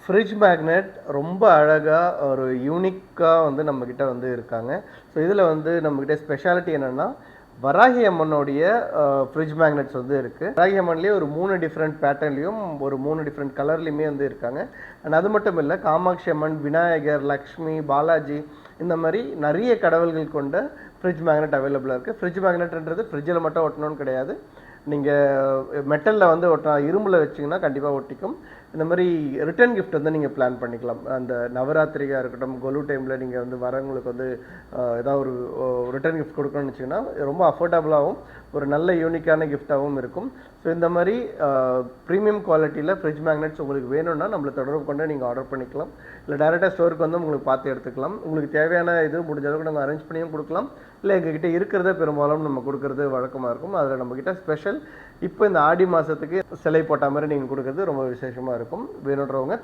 Fridge magnet ரொம்ப அழகாக ஒரு யூனிக்காக வந்து நம்மக்கிட்ட வந்து இருக்காங்க. ஸோ இதில் வந்து நம்மக்கிட்ட ஸ்பெஷாலிட்டி என்னென்னா வராகி அம்மனுடைய ஃப்ரிட்ஜ் மேக்னெட்ஸ் வந்து இருக்குது. வராகி அம்மன்லேயே ஒரு 3 டிஃப்ரெண்ட் பேட்டர்ன்லேயும் ஒரு 3 டிஃப்ரெண்ட் கலர்லேயுமே வந்து இருக்காங்க. அண்ட் அது மட்டும் இல்லை, காமாட்சி அம்மன், விநாயகர், லக்ஷ்மி, பாலாஜி இந்த மாதிரி நிறைய கடவுள்கள் கொண்ட ஃப்ரிட்ஜ் மேக்னெட் அவைலபிளாக இருக்குது. ஃப்ரிட்ஜ் மேக்னெட்ன்றது ஃப்ரிட்ஜில் மட்டும் ஒட்டணும்னு கிடையாது. நீங்கள் மெட்டலில் வந்து ஒட்டினா, இரும்பில் வச்சிங்கன்னா கண்டிப்பாக ஒட்டிக்கும். இந்த மாதிரி ரிட்டர்ன் கிஃப்ட் வந்து நீங்கள் பிளான் பண்ணிக்கலாம். அந்த நவராத்திரியாக இருக்கட்டும், கொலு டைமில் நீங்கள் வந்து வரவங்களுக்கு வந்து ஏதாவது ஒரு ரிட்டர்ன் கிஃப்ட் கொடுக்கணும்னு வச்சிங்கன்னா ரொம்ப அஃபோர்டபுளாகவும் ஒரு நல்ல யூனிக்கான கிஃப்டாகவும் இருக்கும். ஸோ இந்த மாதிரி ப்ரீமியம் குவாலிட்டியில் ஃப்ரிட்ஜ் மேக்னெட்ஸ் உங்களுக்கு வேணும்னா நம்மளை தொடர்பு கொண்டு நீங்கள் ஆர்டர் பண்ணிக்கலாம். இல்லை டேரெக்டாக ஸ்டோருக்கு வந்து உங்களுக்கு பார்த்து எடுத்துக்கலாம். உங்களுக்கு தேவையான இது முடிஞ்ச அளவுக்கு நாங்கள் அரேஞ்ச் பண்ணியும் கொடுக்கலாம். இல்லை எங்ககிட்ட இருக்கிறத பெரும்பாலும் நம்ம கொடுக்கறது வழக்கமாக இருக்கும். அதில் நம்மக்கிட்ட ஸ்பெஷல் இப்போ இந்த ஆடி மாதத்துக்கு சிலை போட்ட மாதிரி நீங்கள் கொடுக்கறது ரொம்ப விசேஷமாக இருக்கும். வேணுன்றவங்க